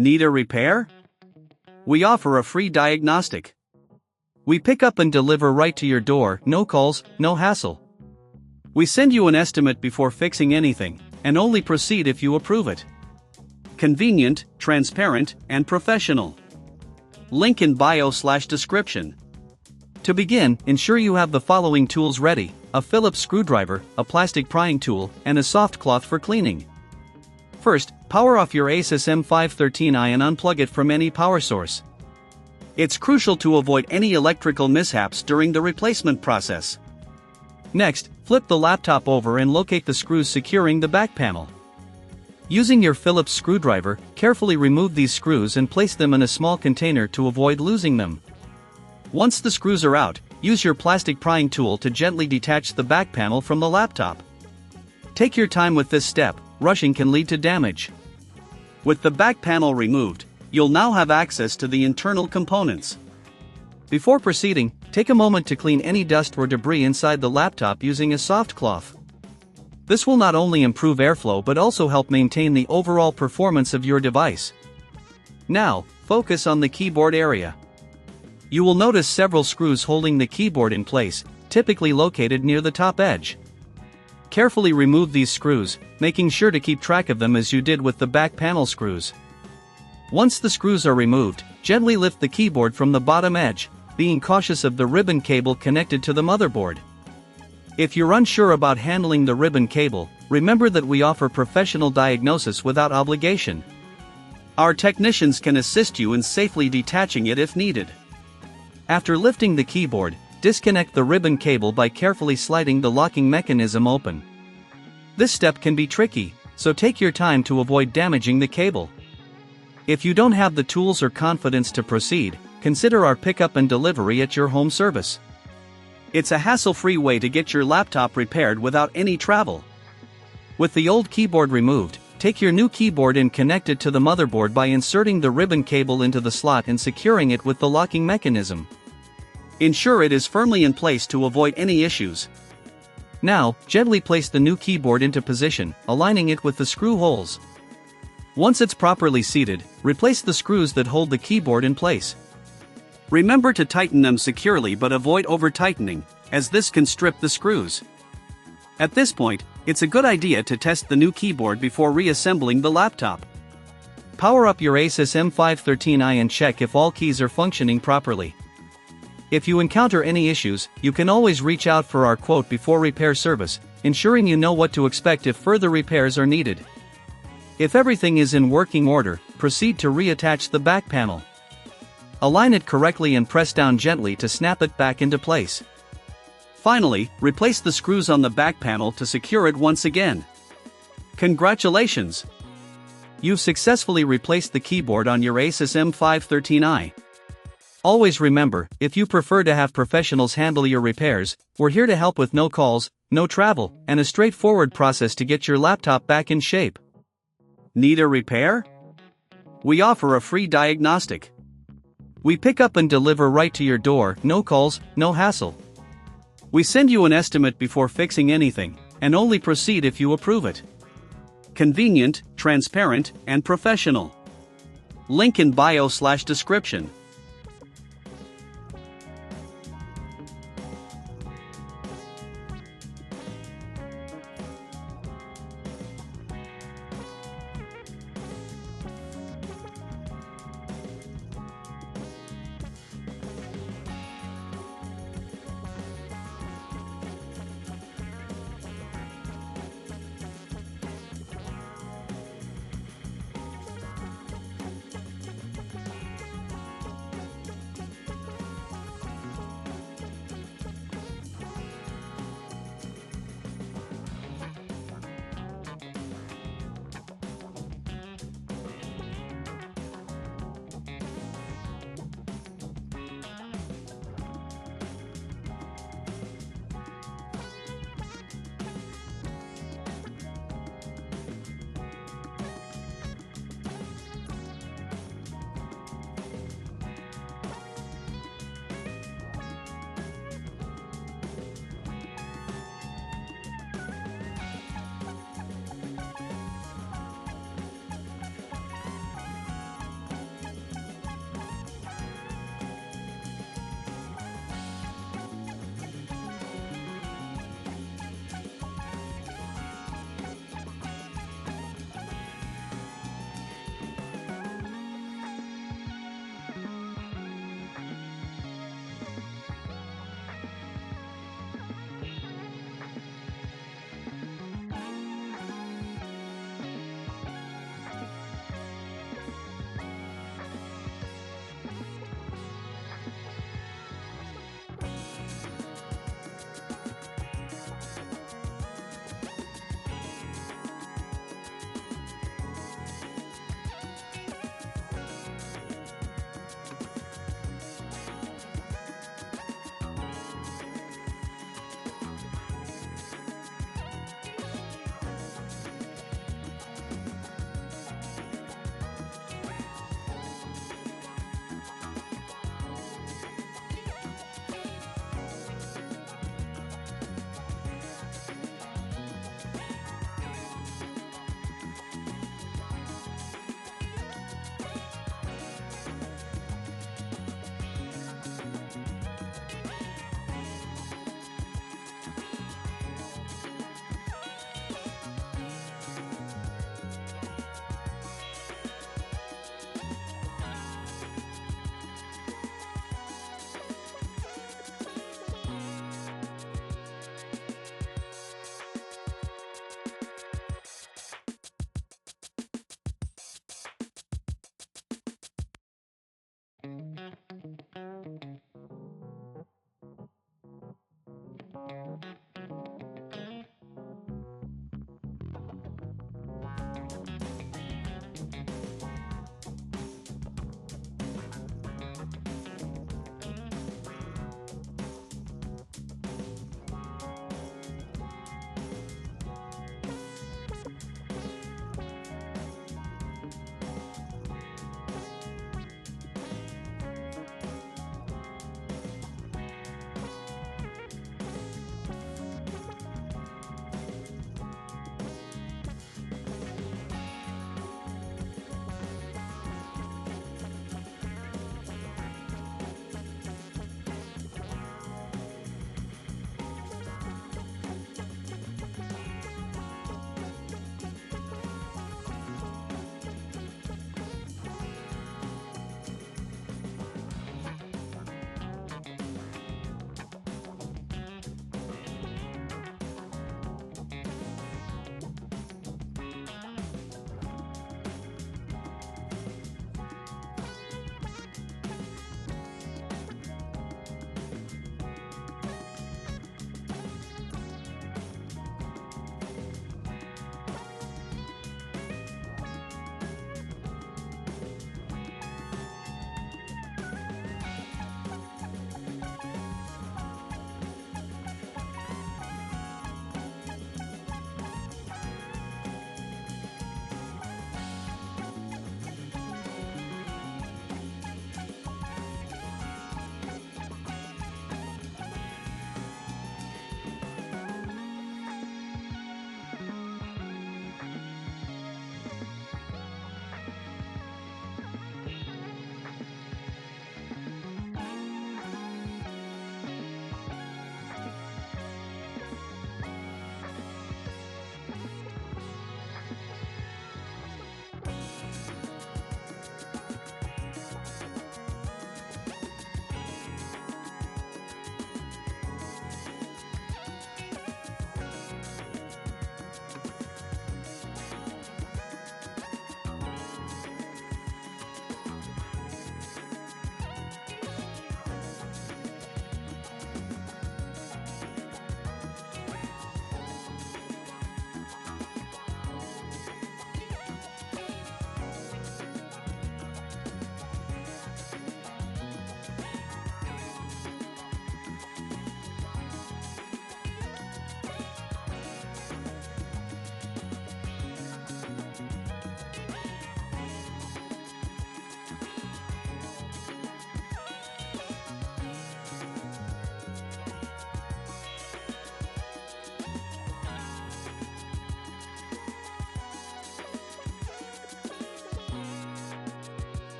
Need a repair? We offer a free diagnostic. We pick up and deliver right to your door, no calls, no hassle. We send you an estimate before fixing anything, and only proceed if you approve it. Convenient, transparent, and professional. Link in bio/description. To begin, ensure you have the following tools ready: a Phillips screwdriver, a plastic prying tool, and a soft cloth for cleaning. First, power off your ASUS M513I and unplug it from any power source. It's crucial to avoid any electrical mishaps during the replacement process. Next, flip the laptop over and locate the screws securing the back panel. Using your Phillips screwdriver, carefully remove these screws and place them in a small container to avoid losing them. Once the screws are out, use your plastic prying tool to gently detach the back panel from the laptop. Take your time with this step, rushing can lead to damage. With the back panel removed, you'll now have access to the internal components. Before proceeding, take a moment to clean any dust or debris inside the laptop using a soft cloth. This will not only improve airflow but also help maintain the overall performance of your device. Now, focus on the keyboard area. You will notice several screws holding the keyboard in place, typically located near the top edge. Carefully remove these screws, making sure to keep track of them as you did with the back panel screws. Once the screws are removed, gently lift the keyboard from the bottom edge, being cautious of the ribbon cable connected to the motherboard. If you're unsure about handling the ribbon cable, remember that we offer professional diagnosis without obligation. Our technicians can assist you in safely detaching it if needed. After lifting the keyboard, disconnect the ribbon cable by carefully sliding the locking mechanism open. This step can be tricky, so take your time to avoid damaging the cable. If you don't have the tools or confidence to proceed, consider our pickup and delivery at your home service. It's a hassle-free way to get your laptop repaired without any travel. With the old keyboard removed, take your new keyboard and connect it to the motherboard by inserting the ribbon cable into the slot and securing it with the locking mechanism. Ensure it is firmly in place to avoid any issues. Now, gently place the new keyboard into position, aligning it with the screw holes. Once it's properly seated, replace the screws that hold the keyboard in place. Remember to tighten them securely but avoid over-tightening, as this can strip the screws. At this point, it's a good idea to test the new keyboard before reassembling the laptop. Power up your ASUS M513I and check if all keys are functioning properly. If you encounter any issues, you can always reach out for our quote before repair service, ensuring you know what to expect if further repairs are needed. If everything is in working order, proceed to reattach the back panel. Align it correctly and press down gently to snap it back into place. Finally, replace the screws on the back panel to secure it once again. Congratulations! You've successfully replaced the keyboard on your ASUS M513i. Always remember, if you prefer to have professionals handle your repairs, we're here to help with no calls, no travel, and a straightforward process to get your laptop back in shape. Need a repair? We offer a free diagnostic. We pick up and deliver right to your door, no calls, no hassle. We send you an estimate before fixing anything, and only proceed if you approve it. Convenient, transparent, and professional. Link in bio/description.